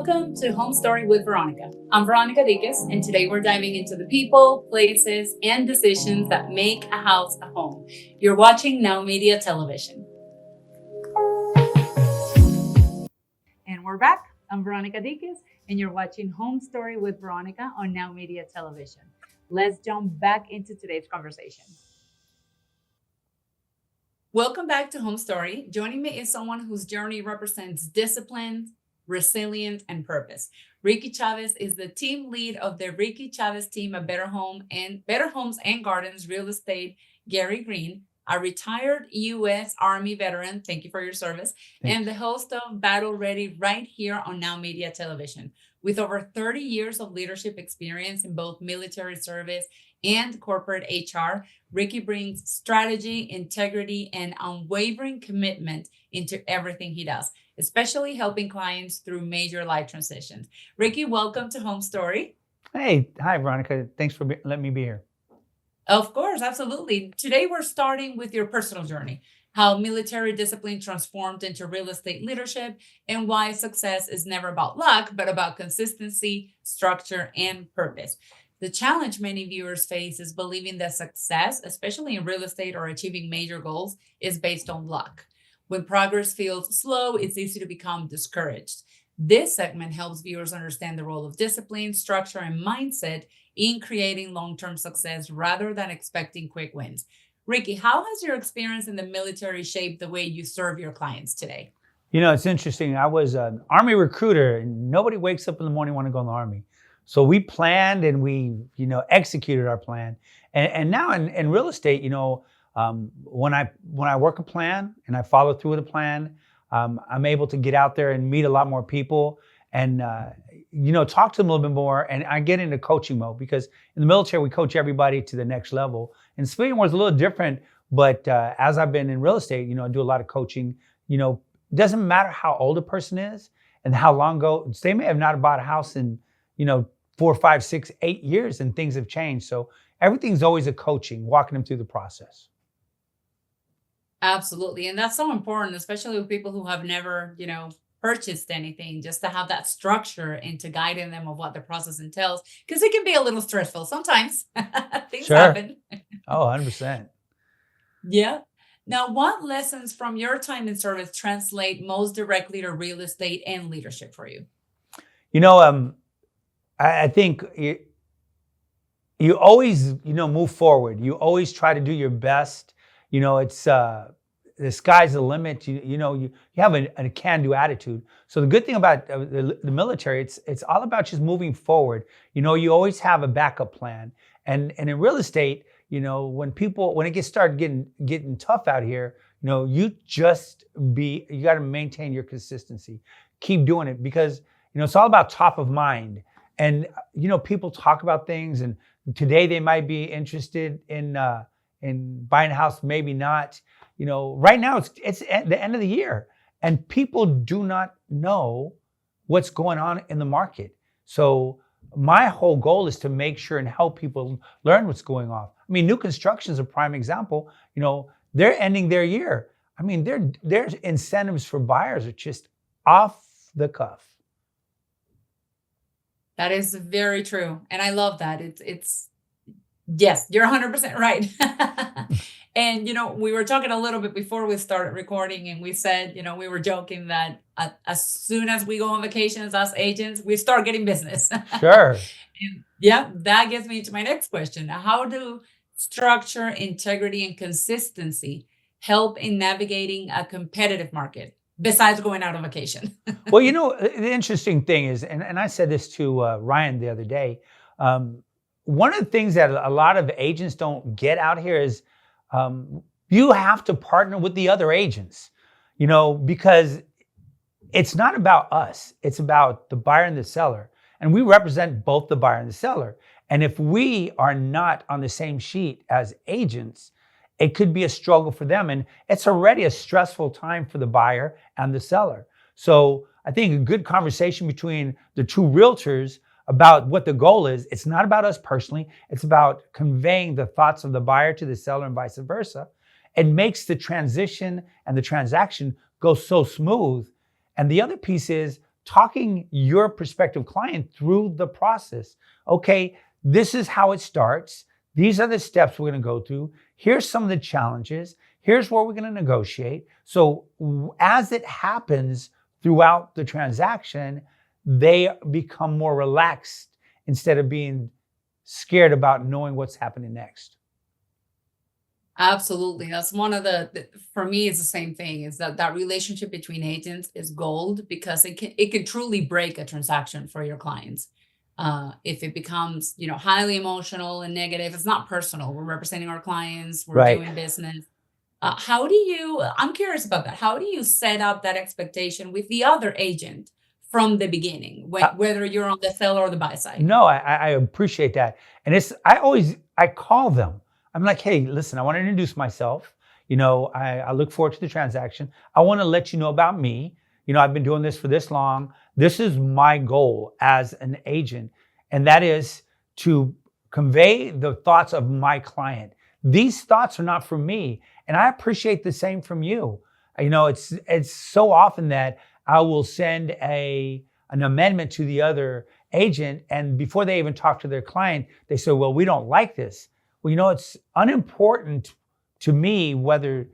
Welcome to Home Story with Veronica. I'm Veronica, and today we're diving into the people, places, and decisions that make a house a home. You're watching Now Media Television. And we're back. I'm Veronica, and you're watching Home Story with Veronica on Now Media Television. Let's jump back into today's conversation. Welcome back to Home Story. Joining me is someone whose journey represents discipline, resilience, and purpose. Rickey Chavez is the team lead of the Rickey Chavez team at Better Homes and Gardens Real Estate. Greene, a retired U.S. Army veteran, thank you for your service, and the host of Battle Ready right here on Now Media Television. With over 30 years of leadership experience in both military service and corporate HR, Rickey brings strategy, integrity, and unwavering commitment into everything he does, especially helping clients through major life transitions. Rickey, welcome to Home Story. Hey, hi, Veronica. Thanks for letting me be here. Of course, absolutely. Today, we're starting with your personal journey, how military discipline transformed into real estate leadership, and why success is never about luck, but about consistency, structure, and purpose. The challenge many viewers face is believing that success, especially in real estate or achieving major goals, is based on luck. When progress feels slow, it's easy to become discouraged. This segment helps viewers understand the role of discipline, structure, and mindset in creating long-term success rather than expecting quick wins. Rickey, how has your experience in the military shaped the way you serve your clients today? You know, it's interesting. I was an Army recruiter, and nobody wakes up in the morning want to go in the Army. So we planned and we, executed our plan. And now in real estate, when I work a plan and I follow through with a plan, I'm able to get out there and meet a lot more people and, talk to them a little bit more. And I get into coaching mode because in the military, we coach everybody to the next level. And civilian war is a little different, but as I've been in real estate, I do a lot of coaching. It doesn't matter how old a person is and how long ago, they may have not bought a house in, 4, 5, 6, 8 years, and things have changed. So everything's always a coaching, walking them through the process. Absolutely. And that's so important, especially with people who have never, purchased anything, just to have that structure into guiding them of what the process entails, because it can be a little stressful sometimes. Things happen. Oh, 100%. Yeah. Now, what lessons from your time in service translate most directly to real estate and leadership for you? I think you always, move forward. You always try to do your best. It's the sky's the limit. You have a can-do attitude. So the good thing about the military, it's all about just moving forward. You always have a backup plan. And in real estate, when it gets started getting tough out here, you got to maintain your consistency. Keep doing it because it's all about top of mind. And people talk about things, and today they might be interested in buying a house, maybe not. Right now it's at the end of the year, and people do not know what's going on in the market. So my whole goal is to make sure and help people learn what's going on. I mean, new construction is a prime example. They're ending their year. I mean, their incentives for buyers are just off the cuff. That is very true. And I love that. Yes, you're 100% right. And, we were talking a little bit before we started recording, and we said, we were joking that as soon as we go on vacations as agents, we start getting business. Sure. And yeah, that gets me to my next question. How do structure, integrity, and consistency help in navigating a competitive market besides going out on vacation? Well, the interesting thing is, and I said this to Ryan the other day, one of the things that a lot of agents don't get out here is you have to partner with the other agents, because it's not about us. It's about the buyer and the seller. And we represent both the buyer and the seller. And if we are not on the same sheet as agents, it could be a struggle for them. And it's already a stressful time for the buyer and the seller. So I think a good conversation between the two realtors about what the goal is, it's not about us personally. It's about conveying the thoughts of the buyer to the seller and vice versa. It makes the transition and the transaction go so smooth. And the other piece is talking your prospective client through the process. Okay, this is how it starts. These are the steps we're going to go through. Here's some of the challenges. Here's where we're going to negotiate. So as it happens throughout the transaction, they become more relaxed instead of being scared about knowing what's happening next. Absolutely. That's one of for me, it's the same thing, is that relationship between agents is gold, because it can truly break a transaction for your clients. If it becomes, highly emotional and negative, it's not personal. We're representing our clients, we're Right. doing business. I'm curious about that. How do you set up that expectation with the other agent from the beginning, Uh, whether you're on the seller or the buy side? no, I appreciate that. And I call them. I'm like, hey, listen, I want to introduce myself. I look forward to the transaction. I want to let you know about me. I've been doing this for this long. This is my goal as an agent, and that is to convey the thoughts of my client. These thoughts are not for me, and I appreciate the same from you. It's so often that I will send an amendment to the other agent, and before they even talk to their client, they say, well, we don't like this. Well, it's unimportant to me whether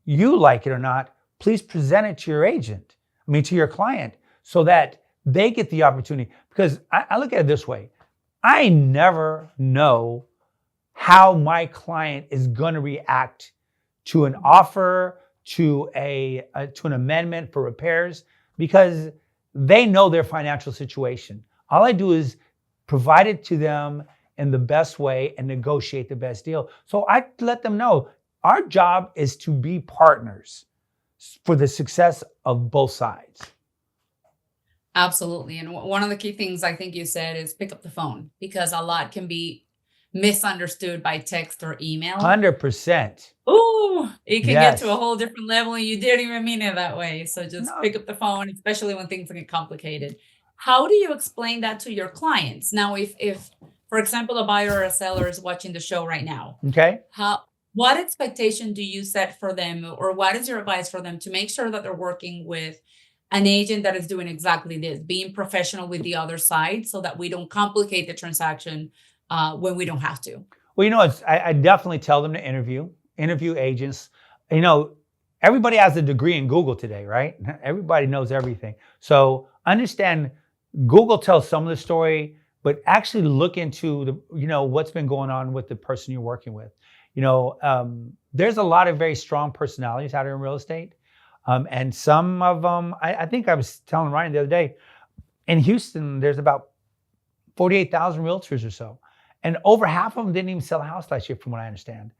you like it or not. Please present it to your agent, to your client, so that they get the opportunity. Because I look at it this way. I never know how my client is going to react to an offer, to an amendment for repairs, because they know their financial situation. All I do is provide it to them in the best way and negotiate the best deal. So I let them know our job is to be partners for the success of both sides. Absolutely. And one of the key things I think you said is pick up the phone, because a lot can be misunderstood by text or email. 100%. Ooh, it can get to a Yes. whole different level and you didn't even mean it that way. So just No. pick up the phone, especially when things get complicated. How do you explain that to your clients? Now, if for example, a buyer or a seller is watching the show right now, Okay. what expectation do you set for them, or what is your advice for them to make sure that they're working with an agent that is doing exactly this, being professional with the other side, so that we don't complicate the transaction when we don't have to? Well, I definitely tell them to interview agents. Everybody has a degree in Google today, right? Everybody knows everything. So understand Google tells some of the story, but actually look into what's been going on with the person you're working with. There's a lot of very strong personalities out here in real estate. And some of them, I think I was telling Ryan the other day, in Houston, there's about 48,000 realtors or so. And over half of them didn't even sell a house last year, from what I understand.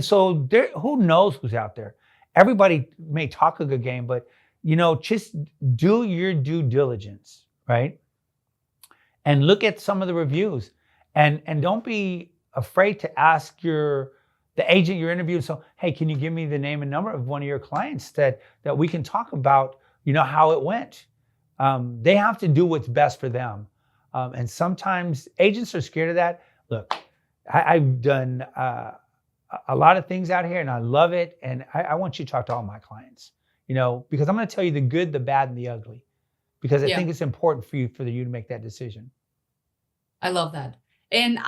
So who knows who's out there? Everybody may talk a good game, but just do your due diligence, right? And look at some of the reviews, and don't be afraid to ask the agent you're interviewing. So, hey, can you give me the name and number of one of your clients that we can talk about, how it went? They have to do what's best for them. And sometimes agents are scared of that. Look, I've done a lot of things out here, and I love it. And I want you to talk to all my clients, because I'm going to tell you the good, the bad, and the ugly, because I think it's important for you to make that decision. I love that. And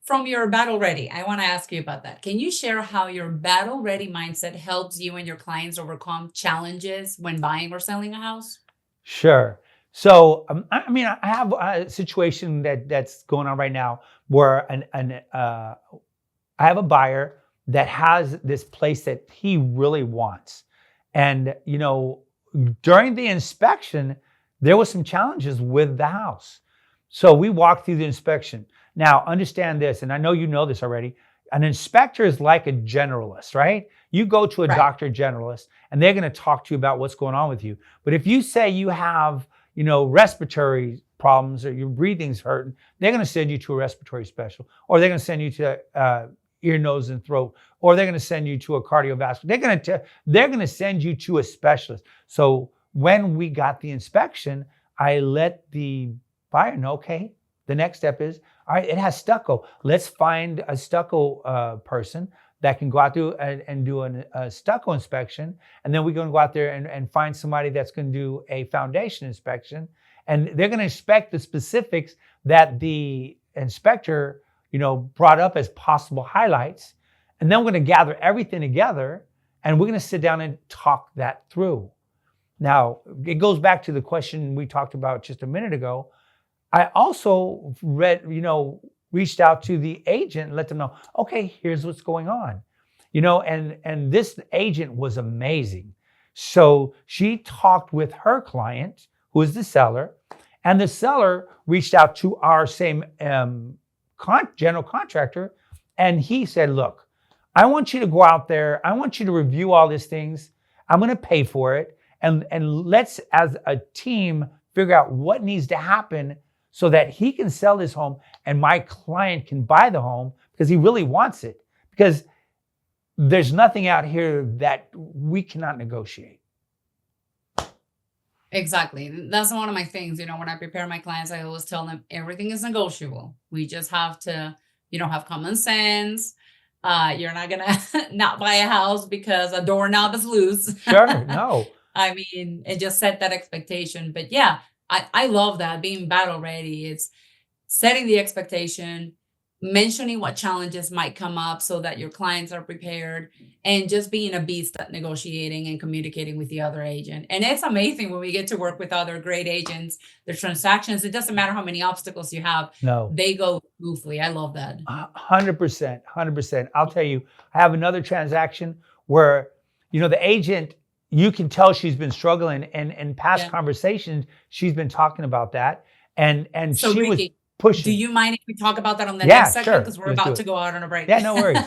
from your battle ready, I want to ask you about that. Can you share how your battle ready mindset helps you and your clients overcome challenges when buying or selling a house? Sure. So, I have a situation that's going on right now where I have a buyer that has this place that he really wants. And, during the inspection, there was some challenges with the house. So we walked through the inspection. Now, understand this, and I know you know this already. An inspector is like a generalist, right? You go to a doctor generalist, and they're going to talk to you about what's going on with you. But if you say you have, respiratory problems or your breathing's hurting, they're going to send you to a respiratory specialist, or they're going to send you to ear, nose, and throat, or they're going to send you to a cardiovascular. They're going to send you to a specialist. So when we got the inspection, I let the buyer know, okay, the next step is, all right, it has stucco. Let's find a stucco person that can go out there and do a stucco inspection. And then we're going to go out there and find somebody that's going to do a foundation inspection. And they're going to inspect the specifics that the inspector, brought up as possible highlights. And then we're going to gather everything together and we're going to sit down and talk that through. Now, it goes back to the question we talked about just a minute ago. I also reached out to the agent and let them know, okay, here's what's going on. And this agent was amazing. So she talked with her client, who is the seller, and the seller reached out to our same general contractor, and he said, look, I want you to go out there. I want you to review all these things. I'm going to pay for it. And let's, as a team, figure out what needs to happen so that he can sell this home and my client can buy the home because he really wants it. Because there's nothing out here that we cannot negotiate. Exactly. That's one of my things. When I prepare my clients, I always tell them everything is negotiable. We just have to, have common sense. You're not going to not buy a house because a doorknob is loose. Sure, no. I mean, and just set that expectation. But yeah, I love that, being battle ready. It's setting the expectation, mentioning what challenges might come up so that your clients are prepared, and just being a beast at negotiating and communicating with the other agent. And it's amazing when we get to work with other great agents, the transactions, it doesn't matter how many obstacles you have. No. They go smoothly. I love that. 100%, 100%. I'll tell you, I have another transaction where, the agent, you can tell she's been struggling, and in past conversations, she's been talking about that. And So she was Rickey, pushing. do you mind if we talk about that on the Yeah, next segment? sure. Because we're Let's do about it. to go out on a break. Yeah, no worries.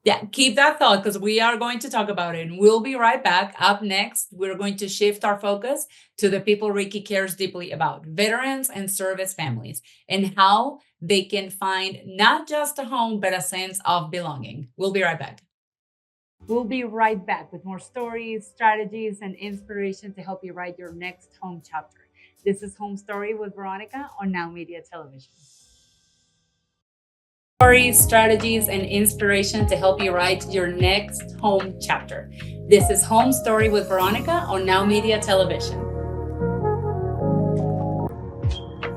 Yeah, keep that thought because we are going to talk about it. And we'll be right back. Up next, we're going to shift our focus to the people Rickey cares deeply about, veterans and service families, and how they can find not just a home, but a sense of belonging. We'll be right back. We'll be right back with more stories, strategies, and inspiration to help you write your next home chapter. This is Home Story with Veronica on Now Media Television. Stories, strategies, and inspiration to help you write your next home chapter. This is Home Story with Veronica on Now Media Television.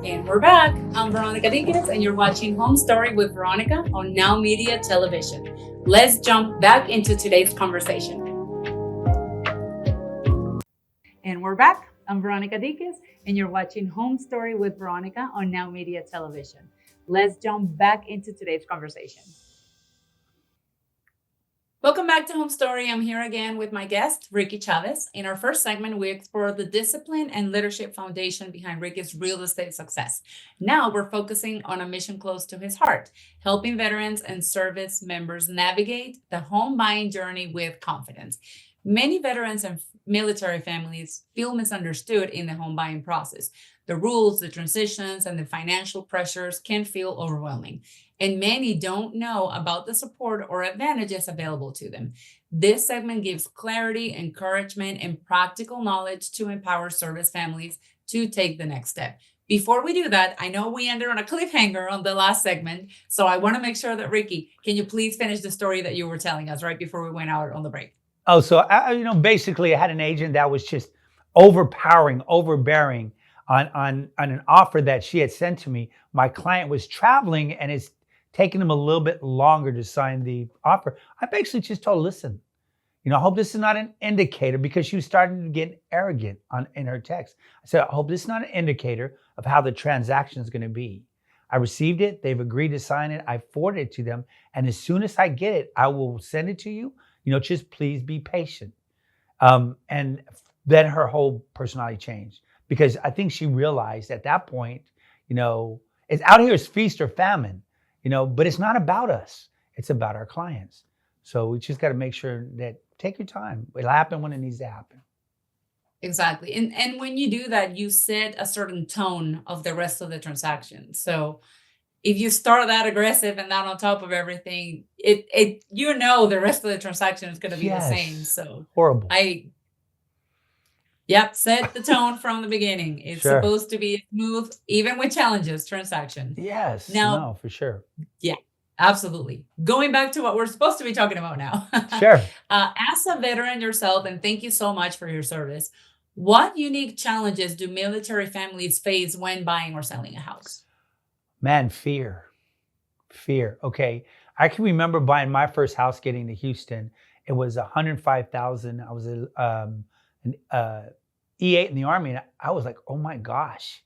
And we're back. I'm Veronica Dinkins, and you're watching Home Story with Veronica on Now Media Television. Let's jump back into today's conversation. And we're back. I'm Veronica Dinkins, and you're watching Home Story with Veronica on Now Media Television. Let's jump back into today's conversation. Welcome back to Home Story. I'm here again with my guest, Rickey Chavez. In our first segment, we explored the discipline and leadership foundation behind Rickey's real estate success. Now we're focusing on a mission close to his heart, helping veterans and service members navigate the home buying journey with confidence. Many veterans and military families feel misunderstood in the home buying process. The rules, the transitions, and the financial pressures can feel overwhelming, and many don't know about the support or advantages available to them. This segment gives clarity, encouragement, and practical knowledge to empower service families to take the next step. Before we do that, I know we ended on a cliffhanger on the last segment, so I want to make sure that, Rickey, can you please finish the story that you were telling us right before we went out on the break? Oh, so basically I had an agent that was just overpowering, overbearing on an offer that she had sent to me. My client was traveling and it's taking him a little bit longer to sign the offer. I basically just told her, listen, I hope this is not an indicator, because she was starting to get arrogant in her text. I said, I hope this is not an indicator of how the transaction is going to be. I received it. They've agreed to sign it. I forwarded it to them. And as soon as I get it, I will send it to you. Just please be patient. And then her whole personality changed, because I think she realized at that point, it's out here is feast or famine, but it's not about us. It's about our clients. So we just got to make sure that take your time. It'll happen when it needs to happen. Exactly. And when you do that, you set a certain tone of the rest of the transaction. So if you start that aggressive and not on top of everything, the rest of the transaction is going to be the same. So horrible. Set the tone from the beginning. It's supposed to be a smooth, even with challenges, transaction. Yes. Now, no, for sure. Yeah, Absolutely. Going back to what we're supposed to be talking about now. Sure. As a veteran yourself, and thank you so much for your service, what unique challenges do military families face when buying or selling a house? Man, fear. Fear. Okay. I can remember buying my first house getting to Houston. It was 105,000. I was an E8 in the Army, and I was like, oh my gosh,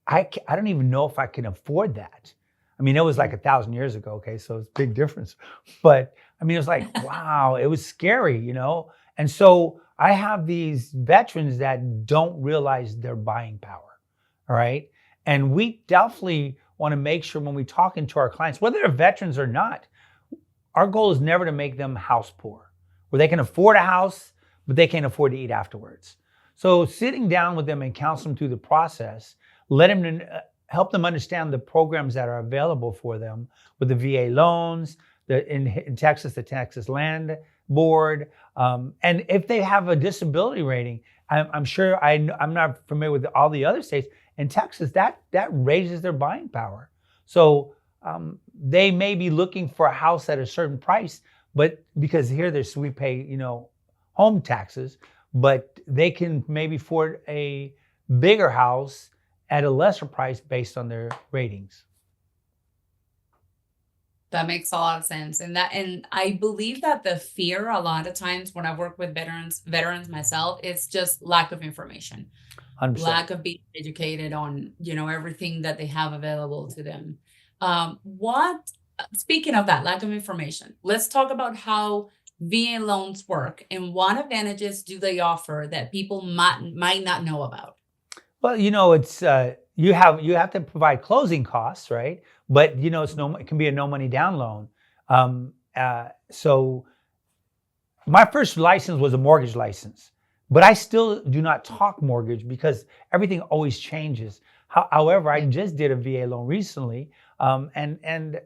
I don't even know if I can afford that. I mean, it was like 1,000 years ago. Okay. So it's a big difference. But I mean, it was like, wow, it was scary, you know? And so I have these veterans that don't realize their buying power. All right. And we definitely want to make sure when we talking to our clients, whether they're veterans or not, our goal is never to make them house poor, where they can afford a house, but they can't afford to eat afterwards. So sitting down with them and counsel them through the process, let them help them understand the programs that are available for them with the VA loans, in Texas, the Texas Land Board, and if they have a disability rating, I'm sure I'm not familiar with all the other states. In Texas, that raises their buying power. So they may be looking for a house at a certain price, but because here we pay, home taxes, but they can maybe afford a bigger house at a lesser price based on their ratings. That makes a lot of sense. And I believe that the fear a lot of times when I work with veterans myself, it's just lack of information, 100%. lack of being educated on, everything that they have available to them. What Speaking of that lack of information, let's talk about how VA loans work and what advantages do they offer that people might not know about. Well, it's you have to provide closing costs, right? But it can be a no money down loan. So my first license was a mortgage license, but I still do not talk mortgage because everything always changes. However, I just did a VA loan recently, and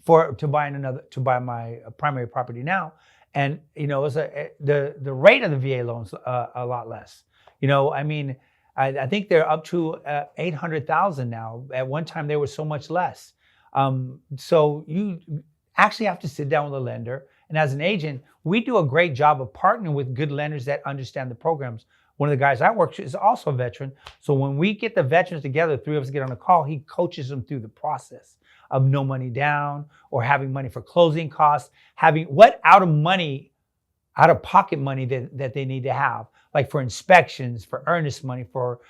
to buy my primary property now, and it was the rate of the VA loans a lot less. I mean, I think they're up to 800,000 now. At one time, they were so much less. So you actually have to sit down with a lender. And as an agent, we do a great job of partnering with good lenders that understand the programs. One of the guys I work with is also a veteran. So when we get the veterans together, three of us get on a call, he coaches them through the process of no money down or having money for closing costs, having what out of pocket money that they need to have, like for inspections, for earnest money, for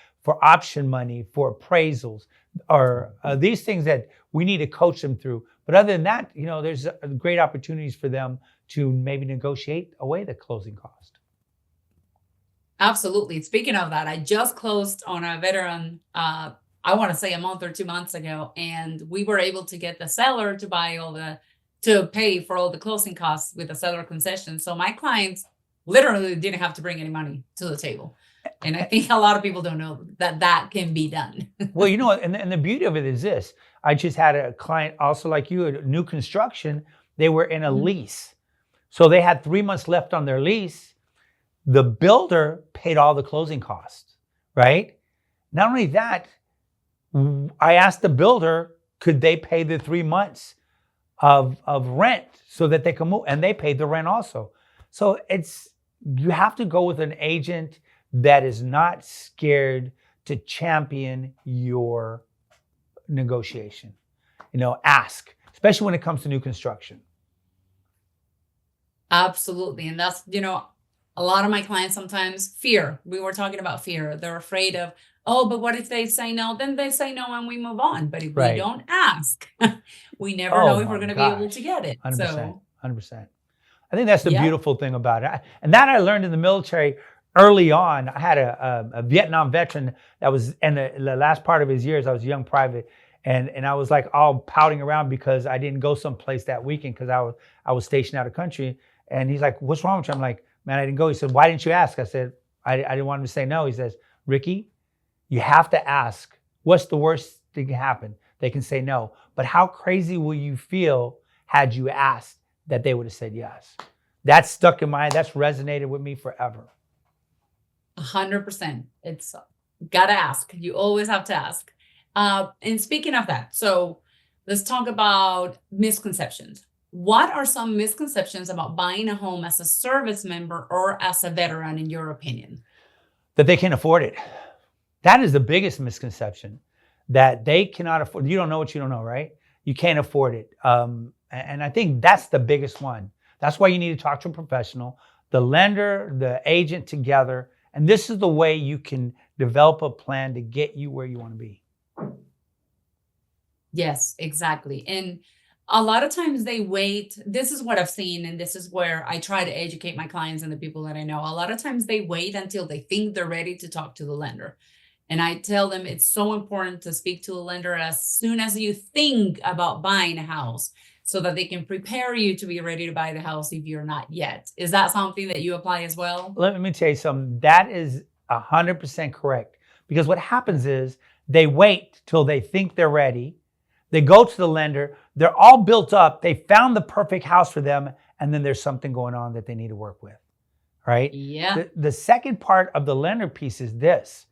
option money, for appraisals, or these things that we need to coach them through. But other than that, there's great opportunities for them to maybe negotiate away the closing cost. Absolutely. Speaking of that, I just closed on a veteran, I want to say a month or 2 months ago, and we were able to get the seller to pay for all the closing costs with the seller concession. So my clients literally didn't have to bring any money to the table. And I think a lot of people don't know that that can be done. Well, and the beauty of it is this. I just had a client also like you, a new construction. They were in a Mhm. lease. So they had 3 months left on their lease. The builder paid all the closing costs, right? Not only that, I asked the builder, could they pay the 3 months of rent so that they can move? And they paid the rent also. So you have to go with an agent that is not scared to champion your negotiation. Ask, especially when it comes to new construction. Absolutely. And that's, a lot of my clients sometimes fear. We were talking about fear. They're afraid of, oh, but what if they say no? Then they say no and we move on. But if we Right. don't ask, we never Oh know if we're my going to be able to gosh. get it. 100%. So, 100%. I think that's the yeah. beautiful thing about it. And that I learned in the military early on. I had a Vietnam veteran that was in the last part of his years. I was a young private. And I was like all pouting around because I didn't go someplace that weekend because I was stationed out of country. And he's like, what's wrong with you? I'm like, man, I didn't go. He said, why didn't you ask? I said, I didn't want him to say no. He says, Ricky, you have to ask. What's the worst thing can happen? They can say no. But how crazy will you feel had you asked that they would have said yes? That's stuck in that's resonated with me forever. 100%. It's gotta ask. You always have to ask. And speaking of that, so Let's talk about misconceptions. What are some misconceptions about buying a home as a service member or as a veteran, in your opinion? That they can't afford it. That is the biggest misconception, that they cannot afford. You don't know what you don't know, right? You can't afford it. And I think that's the biggest one. That's why you need to talk to a professional, the lender, the agent together. And this is the way you can develop a plan to get you where you want to be. Yes, exactly. And a lot of times they wait. This is what I've seen, and this is where I try to educate my clients and the people that I know. A lot of times they wait until they think they're ready to talk to the lender. And I tell them it's so important to speak to a lender as soon as you think about buying a house so that they can prepare you to be ready to buy the house if you're not yet. Is that something that you apply as well? Let me tell you something. That is 100% correct. Because what happens is they wait till they think they're ready. They go to the lender. They're all built up. They found the perfect house for them. And then there's something going on that they need to work with, right? Yeah. The second part of the lender piece is this.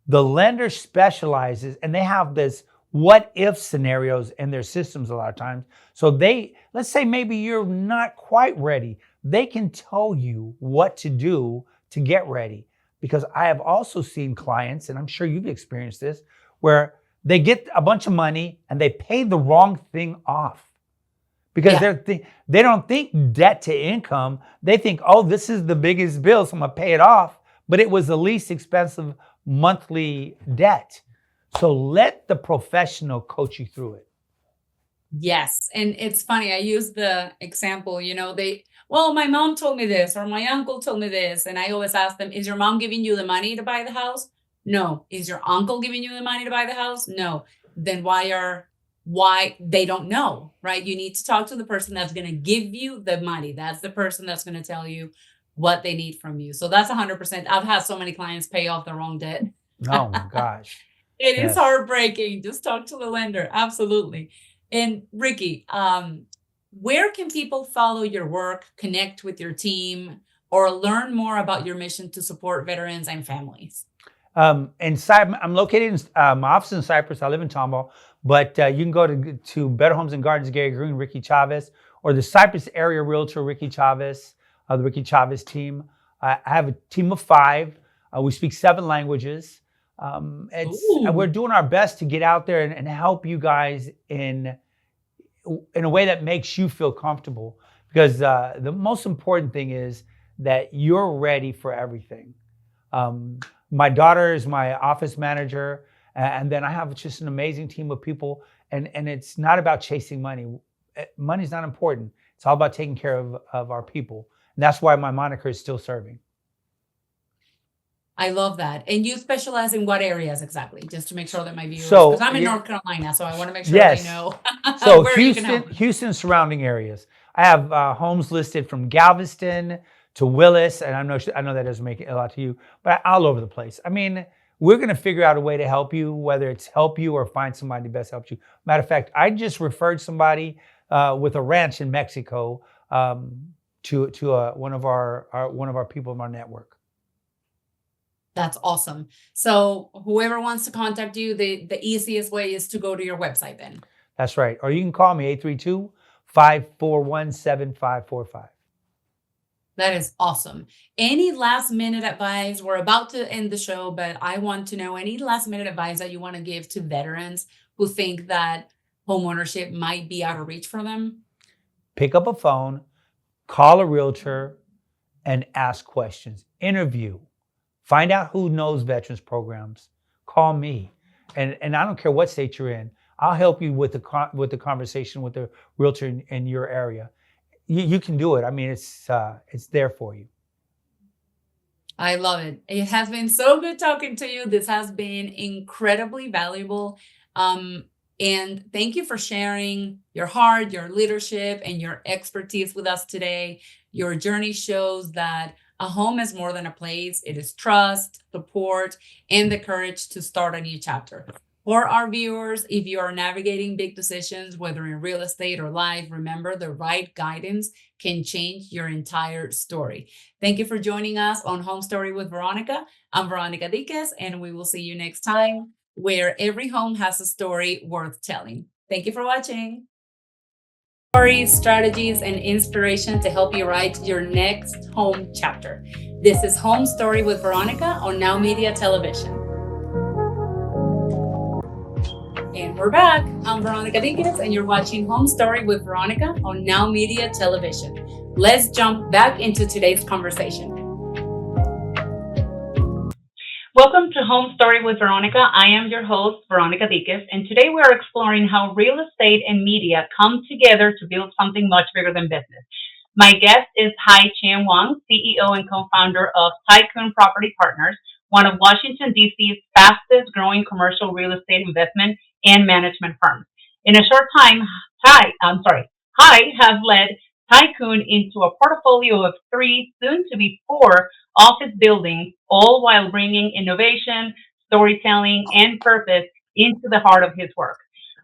The lender specializes and they have this what if scenarios in their systems a lot of times. So let's say maybe you're not quite ready. They can tell you what to do to get ready. Because I have also seen clients, and I'm sure you've experienced this, where they get a bunch of money and they pay the wrong thing off. Because Yeah. they don't think debt to income. They think, oh, this is the biggest bill, so I'm gonna pay it off. But it was the least expensive monthly debt. So let the professional coach you through it. Yes. And it's funny. I use the example, well, my mom told me this, or my uncle told me this. And I always ask them, is your mom giving you the money to buy the house? No. Is your uncle giving you the money to buy the house? No. Then why they don't know, right? You need to talk to the person that's going to give you the money. That's the person that's going to tell you what they need from you. So that's 100%. I've had so many clients pay off the wrong debt. Oh my gosh. It is Yes. heartbreaking. Just talk to the lender. Absolutely. And Ricky, where can people follow your work, connect with your team, or learn more about your mission to support veterans and families? I'm located in my office in Cyprus. I live in Tomball, but you can go to Better Homes and Gardens, Gary Greene, Rickey Chavez, or the Cyprus area realtor, Rickey Chavez, the Rickey Chavez team. I have a team of 5. We speak 7 languages. We're Ooh, doing our best to get out there and help you guys in a way that makes you feel comfortable. Because the most important thing is that you're ready for everything. My daughter is my office manager, and then I have just an amazing team of people. And it's not about chasing money. Money's not important. It's all about taking care of our people. And that's why my moniker is still serving. I love that. And you specialize in what areas exactly? Just to make sure that my viewers, because So I'm in North Carolina, so I want to make sure they yes, know so where you can help them. Houston surrounding areas. I have homes listed from Galveston to Willis, and I know that doesn't make it a lot to you, but all over the place. I mean, we're going to figure out a way to help you, whether it's help you or find somebody that best helps you. Matter of fact, I just referred somebody with a ranch in Mexico to one of our people in our network. That's awesome. So whoever wants to contact you, the easiest way is to go to your website then. That's right. Or you can call me 832-541-7545. That is awesome. Any last minute advice? We're about to end the show, but I want to know any last minute advice that you want to give to veterans who think that homeownership might be out of reach for them? Pick up a phone, call a realtor, and ask questions. Interview. Find out who knows veterans programs. Call me. And I don't care what state you're in. I'll help you with the conversation with the realtor in your area. You can do it. I mean, it's there for you. I love it. It has been so good talking to you. This has been incredibly valuable. Um, and thank you for sharing your heart, your leadership, and your expertise with us today. Your journey shows that a home is more than a place, it is trust, support, and the courage to start a new chapter. For our viewers, if you are navigating big decisions, whether in real estate or life, remember the right guidance can change your entire story. Thank you for joining us on Home Story with Veronica. I'm Veronica Diquez, and we will see you next time where every home has a story worth telling. Thank you for watching. Stories, strategies, and inspiration to help you write your next home chapter. This is Home Story with Veronica on Now Media Television. And we're back. I'm Veronica Dinkins, and you're watching Home Story with Veronica on Now Media Television. Let's jump back into today's conversation. Welcome to Home Story with Veronica. I am your host, Veronica Dinkins, and today we are exploring how real estate and media come together to build something much bigger than business. My guest is Hai Chien Wang, CEO and co-founder of Taicoon Property Partners, one of Washington, D.C.'s fastest growing commercial real estate investment and management firms. In a short time, Hai has led Taicoon into a portfolio of three, soon to be four, office buildings, all while bringing innovation, storytelling, and purpose into the heart of his work.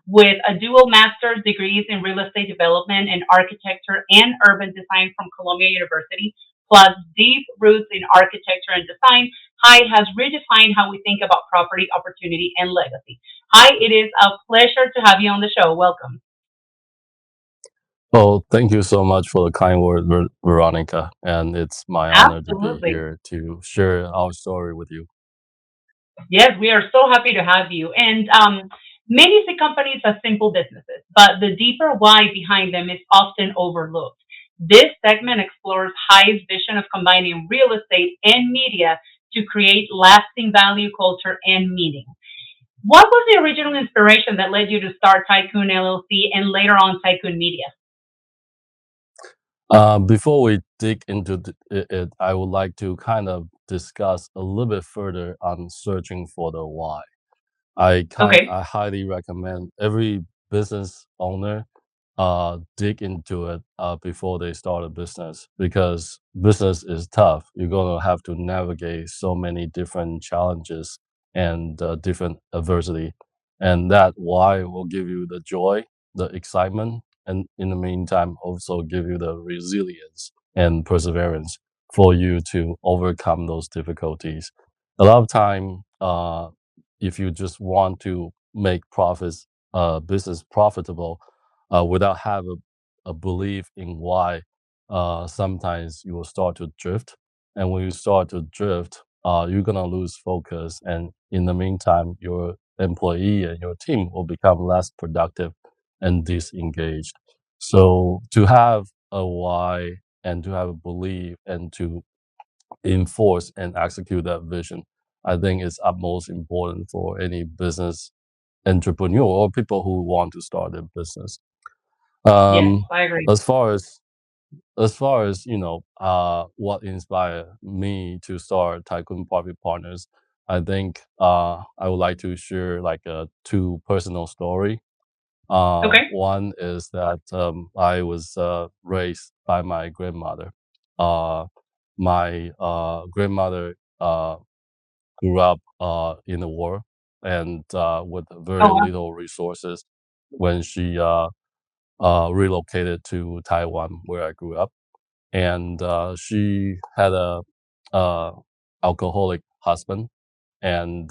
With a dual master's degrees in real estate development and architecture and urban design from Columbia University, plus deep roots in architecture and design, Hai has redefined how we think about property opportunity and legacy. Hai, it is a pleasure to have you on the show. Welcome. Well, thank you so much for the kind word, Veronica, and it's my honor to be Absolutely. here to share our story with you. Yes, we are so happy to have you. And many see companies as simple businesses, but the deeper why behind them is often overlooked. This segment explores Hai's vision of combining real estate and media to create lasting value, culture, and meaning. What was the original inspiration that led you to start Taicoon LLC and later on Taicoon Media? Before we dig into it, I would like to kind of discuss a little bit further on searching for the why. Okay. I highly recommend every business owner dig into it before they start a business, because business is tough. You're gonna have to navigate so many different challenges and different adversity, and that why will give you the joy, the excitement, and in the meantime also give you the resilience and perseverance for you to overcome those difficulties. A lot of time, if you just want to make business profitable, without have a belief in why, sometimes you will start to drift. And when you start to drift, you're gonna lose focus. And in the meantime, your employee and your team will become less productive and disengaged. So to have a why and to have a belief and to enforce and execute that vision, I think is utmost important for any business entrepreneur or people who want to start a business. Yes, Um, I agree. as far as what inspired me to start Tycoon Property Partners, I think I would like to share like a two personal story. Okay. One is that I was raised by my grandmother. Uh, my grandmother grew up in the war and with Oh, very wow. little resources when she relocated to Taiwan, where I grew up. And she had a uh, alcoholic husband and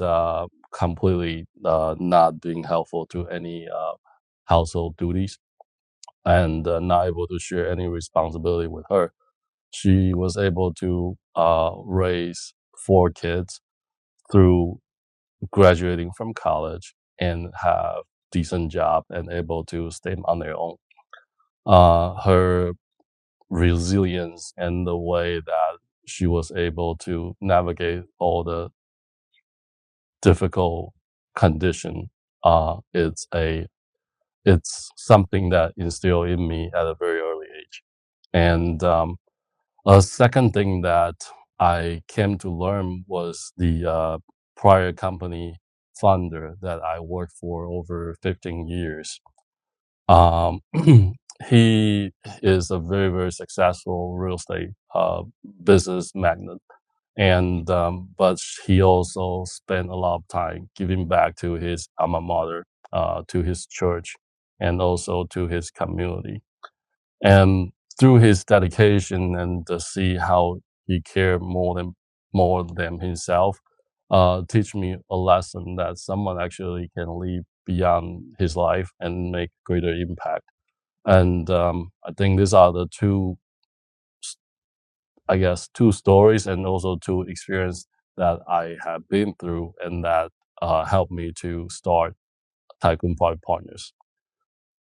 completely not being helpful to any household duties and not able to share any responsibility with her. She was able to raise four kids through graduating from college and have decent job and able to stay on their own. Her resilience and the way that she was able to navigate all the difficult condition, it's a it's something that instilled in me at a very early age. And a second thing that I came to learn was the prior company founder that I worked for over 15 years. Um, he is a very, very successful real estate business magnate, and but he also spent a lot of time giving back to his alma mater, to his church, and also to his community. And through his dedication and to see how he cared more than himself, teach me a lesson that someone actually can leave beyond his life and make greater impact. And I think these are the two, I guess, two stories and also two experience that I have been through and that helped me to start Taicoon Private Partners.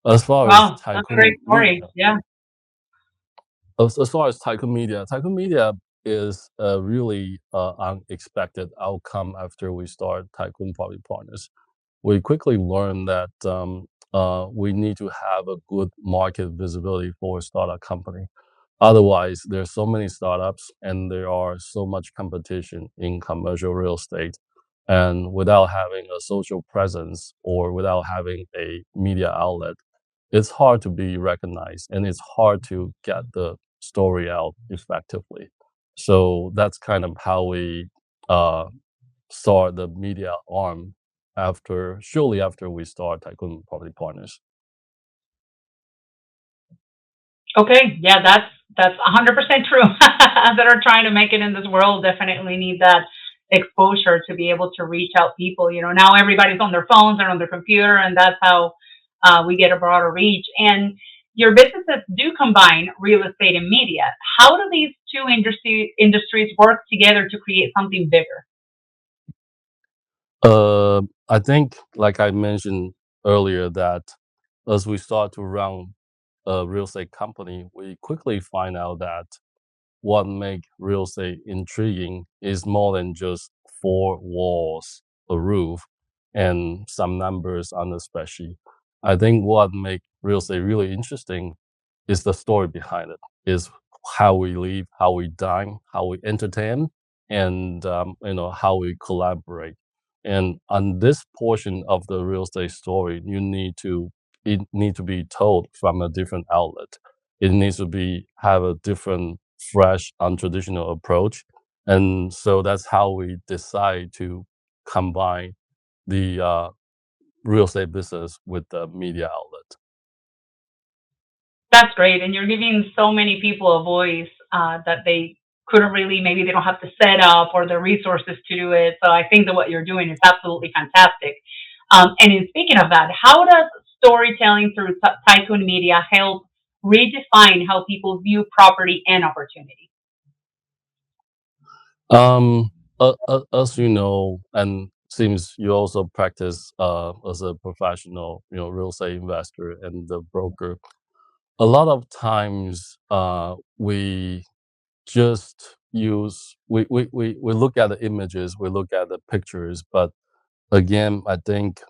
As far as Wow, that's a great Taicoon story. Media, Yeah. as far as Taicoon Media is a really unexpected outcome after we start Taicoon Private Partners. We quickly learned that we need to have a good market visibility for a startup company. Otherwise, there are so many startups and there are so much competition in commercial real estate. And without having a social presence or without having a media outlet, it's hard to be recognized and it's hard to get the story out effectively. So that's kind of how we uh, start the media arm shortly after we start Tycoon Property Partners. Okay, yeah, that's 100% true. That are trying to make it in this world definitely need that exposure to be able to reach out people. You know, now everybody's on their phones or on their computer, and that's how we get a broader reach. And your businesses do combine real estate and media. How do these two industries work together to create something bigger? I think, like I mentioned earlier, that as we start to run a real estate company, we quickly find out that what make real estate intriguing is more than just four walls, a roof, and some numbers on the spreadsheet. I think what make real estate really interesting is the story behind it, is how we live, how we dine, how we entertain, and how we collaborate. And on this portion of the real estate story, it need to be told from a different outlet. It needs to be have a different, fresh, untraditional approach. And so that's how we decide to combine the real estate business with the media outlet. That's great, and you're giving so many people a voice that they couldn't really. Maybe they don't have the setup or the resources to do it. So I think that what you're doing is absolutely fantastic. And in speaking of that, how does storytelling through Tycoon Media help redefine how people view property and opportunity? Um, as you know, and seems you also practice as a professional, real estate investor and the broker. A lot of times, we just we look at the images, we look at the pictures, but again, I think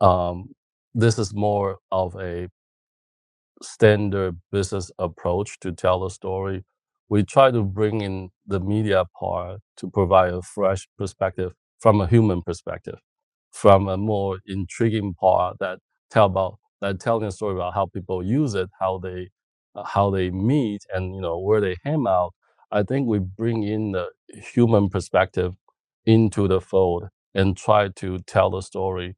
um, this is more of a standard business approach to tell a story. We try to bring in the media part to provide a fresh perspective from a human perspective, from a more intriguing part that telling a story about how people use it, how they meet, and where they hang out. I think we bring in the human perspective into the fold and try to tell the story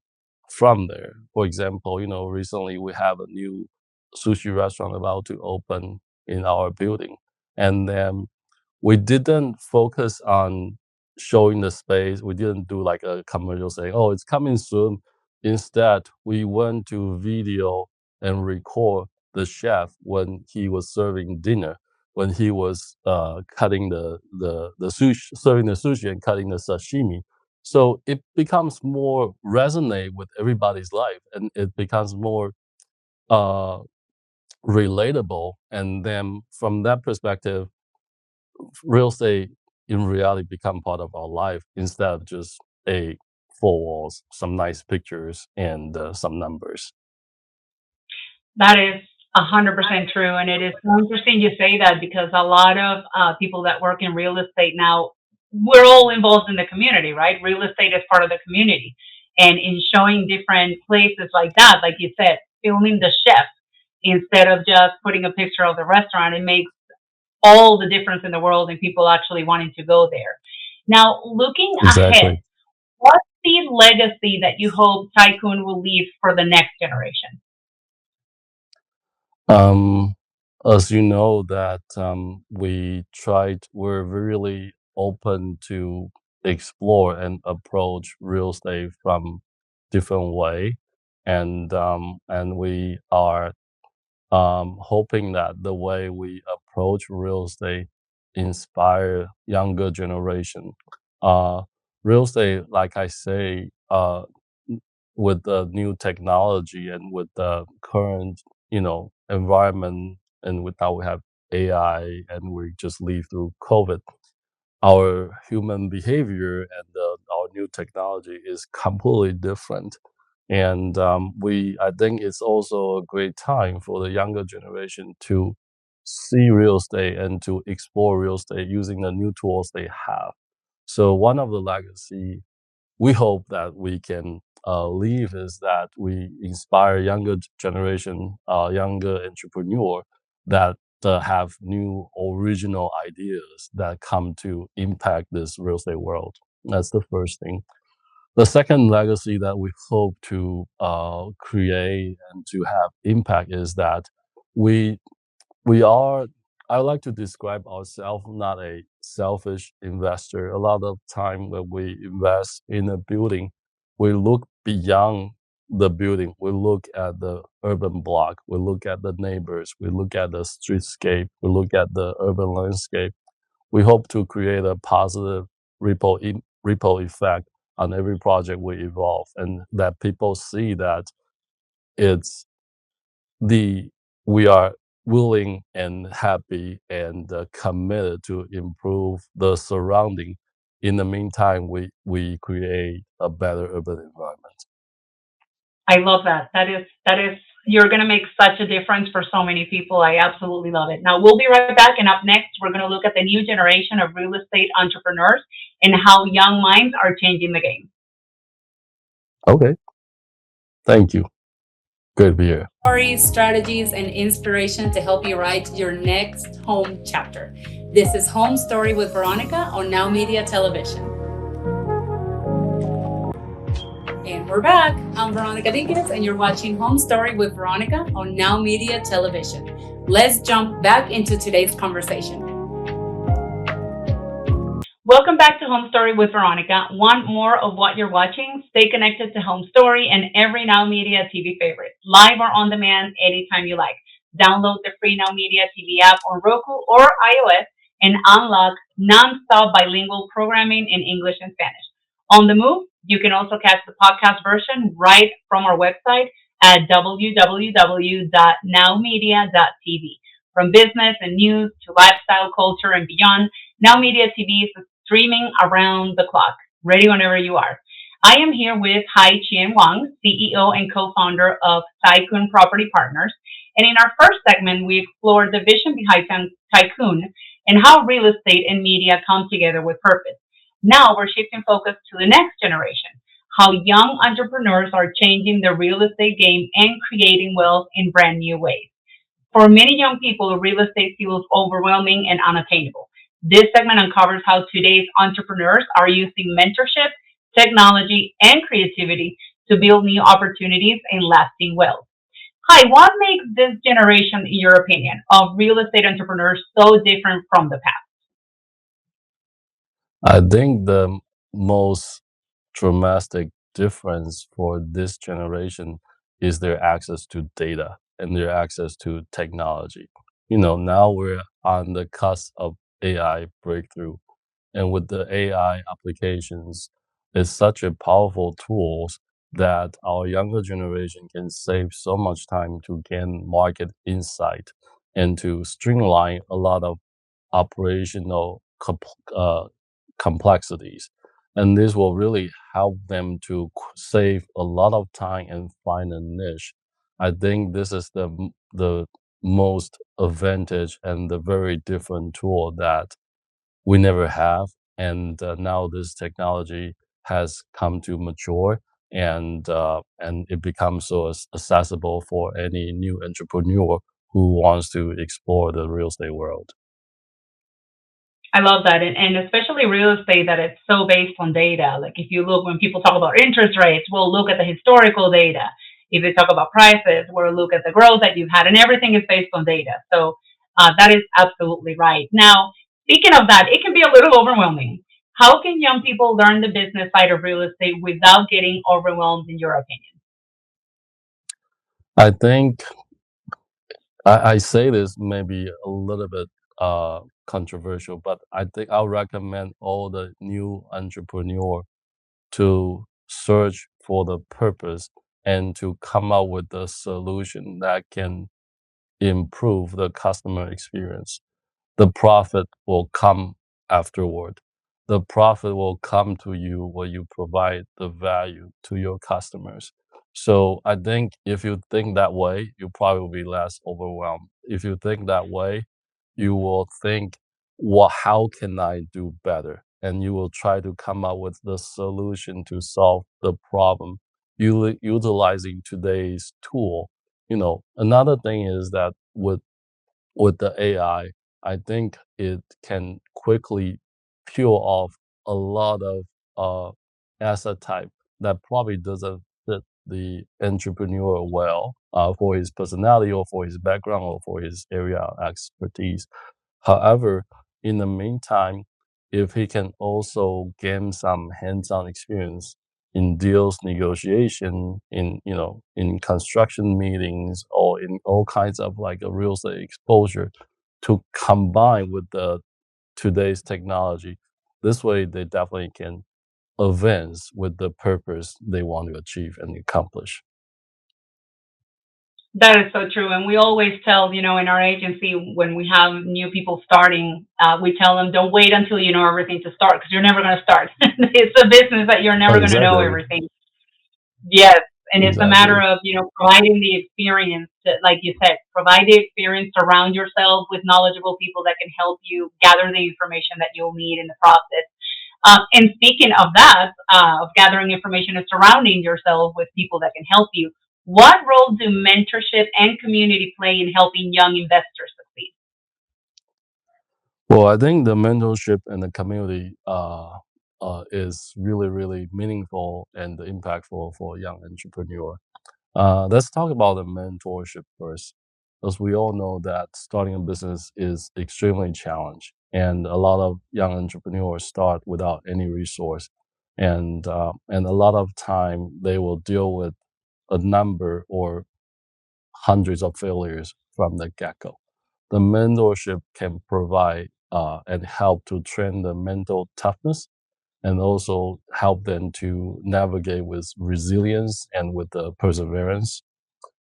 from there. For example, recently we have a new sushi restaurant about to open in our building. And then we didn't focus on showing the space. We didn't do like a commercial saying, "Oh, it's coming soon." Instead, we went to video and record the chef when he was serving dinner, when he was cutting the sushi, serving the sushi and cutting the sashimi. So it becomes more resonate with everybody's life, and it becomes more uh, relatable. And then from that perspective, real estate in reality become part of our life instead of just a four walls, some nice pictures, and some numbers. That is 100% true. And it is so interesting you say that because a lot of people that work in real estate now, we're all involved in the community, right? Real estate is part of the community. And in showing different places like that, like you said, filming the chef instead of just putting a picture of the restaurant, it makes all the difference in the world and people actually wanting to go there. Now, looking ahead, Exactly. what's the legacy that you hope Tycoon will leave for the next generation? Um, as you know that we're really open to explore and approach real estate from different way. and we are hoping that the way we approach real estate inspire younger generation. Uh, Real estate, like I say, with the new technology and with the current, environment, and with now we have AI and we just live through COVID, our human behavior and our new technology is completely different. And I think it's also a great time for the younger generation to see real estate and to explore real estate using the new tools they have. So one of the legacy we hope that we can leave is that we inspire younger generation, younger entrepreneur that have new original ideas that come to impact this real estate world. That's the first thing. The second legacy that we hope to create and to have impact is that we we are I like to describe ourselves not a selfish investor. A lot of time when we invest in a building, we look beyond the building. We look at the urban block. We look at the neighbors. We look at the streetscape. We look at the urban landscape. We hope to create a positive ripple effect on every project we evolve, and that people see that it's the we are willing and happy and committed to improve the surrounding. In the meantime, we create a better urban environment. I love that. That is you're going to make such a difference for so many people. I absolutely love it. Now we'll be right back, and up next we're going to look at the new generation of real estate entrepreneurs and how young minds are changing the game. Okay, thank you. Good to be here. Stories, strategies, and inspiration to help you write your next home chapter. This is Home Story with Veronica on Now Media Television. And we're back. I'm Veronica Dinkins, and you're watching Home Story with Veronica on Now Media Television. Let's jump back into today's conversation. Welcome back to Home Story with Veronica. Want more of what you're watching? Stay connected to Home Story and every Now Media TV favorite, live or on demand, anytime you like. Download the free Now Media TV app on Roku or iOS and unlock non-stop bilingual programming in English and Spanish. On the move, you can also catch the podcast version right from our website at www.nowmedia.tv. From business and news to lifestyle, culture, and beyond, Now Media TV is streaming around the clock, ready whenever you are. I am here with Hai Chien Wang, CEO and co-founder of Taicoon Property Partners. And in our first segment, we explored the vision behind Taicoon and how real estate and media come together with purpose. Now we're shifting focus to the next generation, how young entrepreneurs are changing the real estate game and creating wealth in brand new ways. For many young people, real estate feels overwhelming and unattainable. This segment uncovers how today's entrepreneurs are using mentorship, technology, and creativity to build new opportunities and lasting wealth. Hi, what makes this generation, in your opinion, of real estate entrepreneurs so different from the past? I think the most dramatic difference for this generation is their access to data and their access to technology. Now we're on the cusp of AI breakthrough. And with the AI applications, it's such a powerful tool that our younger generation can save so much time to gain market insight and to streamline a lot of operational complexities. And this will really help them to save a lot of time and find a niche. I think this is the most advantage and the very different tool that we never have. And now this technology has come to mature, and it becomes so accessible for any new entrepreneur who wants to explore the real estate world. I love that. And especially real estate that it's so based on data. Like if you look, when people talk about interest rates, we'll look at the historical data. If they talk about prices, we'll look at the growth that you've had, and everything is based on data. So that is absolutely right. Now, speaking of that, it can be a little overwhelming. How can young people learn the business side of real estate without getting overwhelmed, in your opinion? I think I say this maybe a little bit controversial, but I think I'll recommend all the new entrepreneur to search for the purpose and to come up with a solution that can improve the customer experience. The profit will come afterward. The profit will come to you when you provide the value to your customers. So I think if you think that way, you probably will be less overwhelmed. If you think that way, you will think, well, how can I do better? And you will try to come up with the solution to solve the problem utilizing today's tool. Another thing is that with the AI, I think it can quickly peel off a lot of uh, asset type that probably doesn't fit the entrepreneur well for his personality or for his background or for his area of expertise. However, in the meantime, if he can also gain some hands-on experience in deals negotiation, in construction meetings, or in all kinds of like a real estate exposure, to combine with the today's technology, this way they definitely can advance with the purpose they want to achieve and accomplish. That is so true. And we always tell, in our agency, when we have new people starting, we tell them, don't wait until you know everything to start because you're never going to start. It's a business that you're never going to know Exactly. everything. Yes. And it's a matter Exactly. of, providing the experience that, like you said, provide the experience, surround yourself with knowledgeable people that can help you gather the information that you'll need in the process. And speaking of that, of gathering information and surrounding yourself with people that can help you, what role do mentorship and community play in helping young investors succeed? Well, I think the mentorship and the community is really, really meaningful and impactful for a young entrepreneur. Let's talk about the mentorship first, because we all know that starting a business is extremely challenging, and a lot of young entrepreneurs start without any resource, and a lot of time they will deal with a number or hundreds of failures from the get-go. The mentorship can provide and help to train the mental toughness and also help them to navigate with resilience and with the perseverance.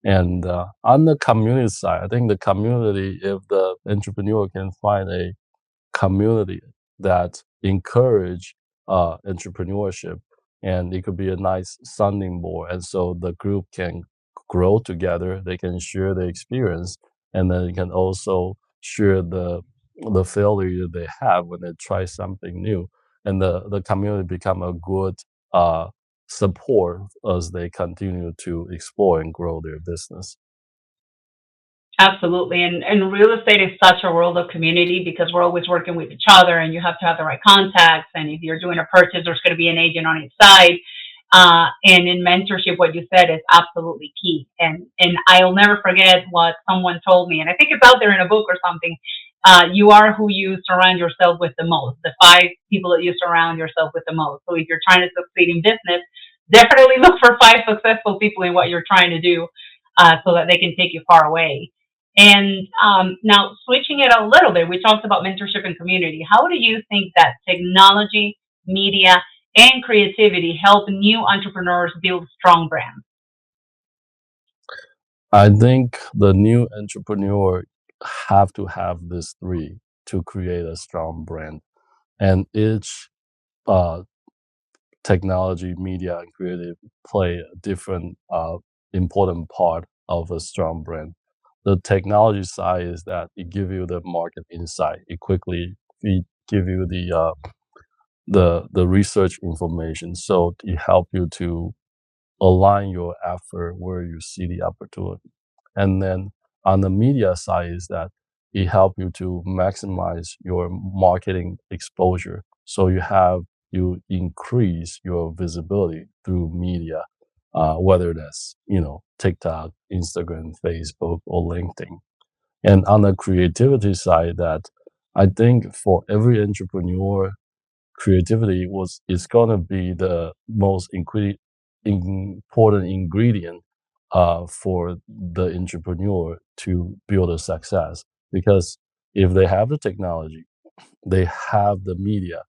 And on the community side, I think the community, if the entrepreneur can find a community that encourage entrepreneurship, and it could be a nice sounding board, and so the group can grow together, they can share the experience, and then it can also share the failure they have when they try something new, and the community become a good uh, support as they continue to explore and grow their business. Absolutely. And real estate is such a world of community because we're always working with each other and you have to have the right contacts. And if you're doing a purchase, there's going to be an agent on each side. And in mentorship, what you said is absolutely key. And I'll never forget what someone told me, and I think it's out there in a book or something. You are who you surround yourself with the most, the five people that you surround yourself with the most. So if you're trying to succeed in business, definitely look for five successful people in what you're trying to do so that they can take you far away. And now, switching it a little bit, we talked about mentorship and community. How do you think that technology, media, and creativity help new entrepreneurs build strong brands? I think the new entrepreneur have to have these three to create a strong brand, and each uh, technology, media, and creative play a different important part of a strong brand. The technology side is that it give you the market insight. It give you the research information, so it help you to align your effort where you see the opportunity. And then on the media side is that it help you to maximize your marketing exposure. So you increase your visibility through media, whether that's, TikTok, Instagram, Facebook, or LinkedIn. And on the creativity side, that I think for every entrepreneur, creativity is gonna be the most important ingredient for the entrepreneur to build a success. Because if they have the technology, they have the media,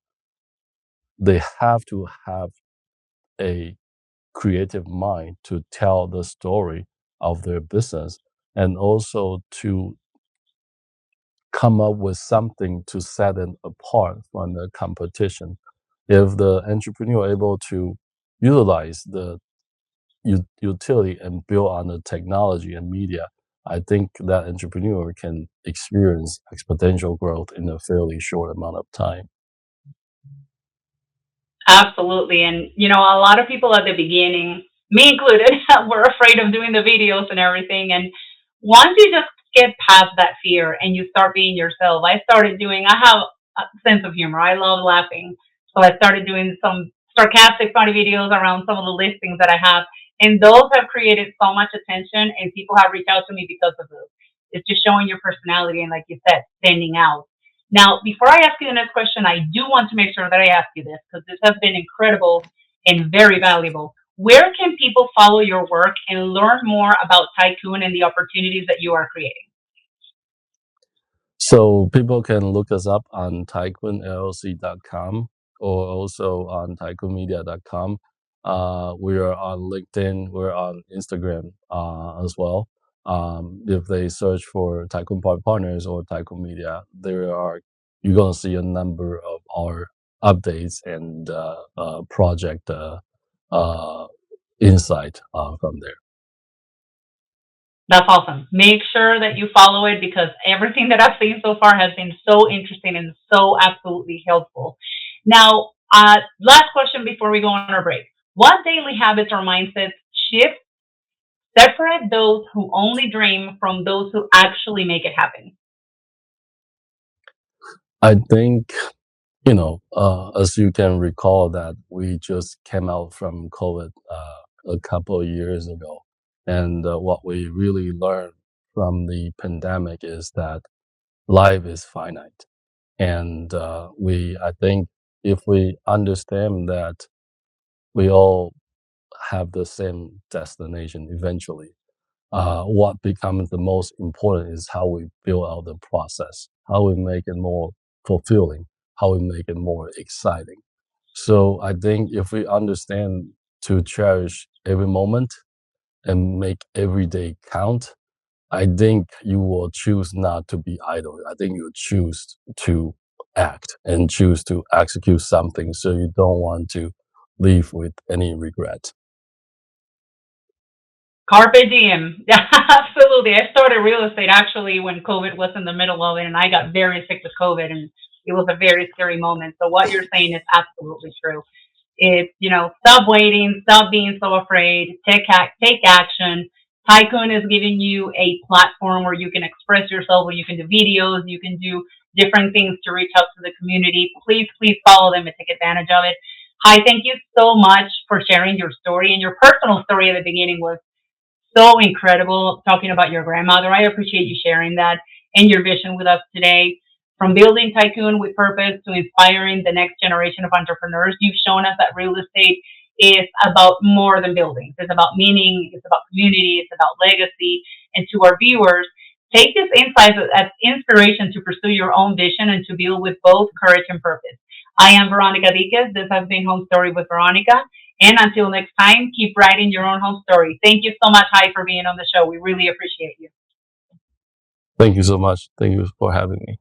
they have to have a creative mind to tell the story of their business, and also to come up with something to set them apart from the competition. If the entrepreneur able to utilize the utility and build on the technology and media, I think that entrepreneur can experience exponential growth in a fairly short amount of time. Absolutely. And, a lot of people at the beginning, me included, were afraid of doing the videos and everything. And once you just get past that fear and you start being yourself, I have a sense of humor. I love laughing. So I started doing some sarcastic, funny videos around some of the listings that I have. And those have created so much attention, and people have reached out to me because of those. It's just showing your personality and, like you said, standing out. Now, before I ask you the next question, I do want to make sure that I ask you this, because this has been incredible and very valuable. Where can people follow your work and learn more about Taicoon and the opportunities that you are creating? So people can look us up on taicoonllc.com or also on taicoonmedia.com. We are on LinkedIn, we're on Instagram as well. If they search for Taicoon Partners or Taicoon Media, you're gonna see a number of our updates and project insight from there. That's awesome. Make sure that you follow it, because everything that I've seen so far has been so interesting and so absolutely helpful. Now, last question before we go on our break. What daily habits or mindsets shift separate those who only dream from those who actually make it happen? I think, as you can recall, that we just came out from COVID a couple of years ago. And what we really learned from the pandemic is that life is finite. And I think if we understand that we all have the same destination eventually, what becomes the most important is how we build out the process, how we make it more fulfilling, how we make it more exciting. So I think if we understand to cherish every moment and make every day count, I think you will choose not to be idle. I think you choose to act and choose to execute something, so you don't want to leave with any regret. Carpe diem. Yeah, absolutely. I started real estate actually when COVID was in the middle of it, and I got very sick with COVID, and it was a very scary moment. So what you're saying is absolutely true. It's, stop waiting, stop being so afraid, take action. Tycoon is giving you a platform where you can express yourself, where you can do videos, you can do different things to reach out to the community. Please, please follow them and take advantage of it. Hi, thank you so much for sharing your story, and your personal story at the beginning was so incredible, talking about your grandmother. I appreciate you sharing that and your vision with us today. From building Tycoon with purpose to inspiring the next generation of entrepreneurs, you've shown us that real estate is about more than buildings. It's about meaning, it's about community, it's about legacy. And to our viewers, take this insight as inspiration to pursue your own vision and to build with both courage and purpose. I am Veronica Diquez. This has been Home Story with Veronica. And until next time, keep writing your own home story. Thank you so much, Hai, for being on the show. We really appreciate you. Thank you so much. Thank you for having me.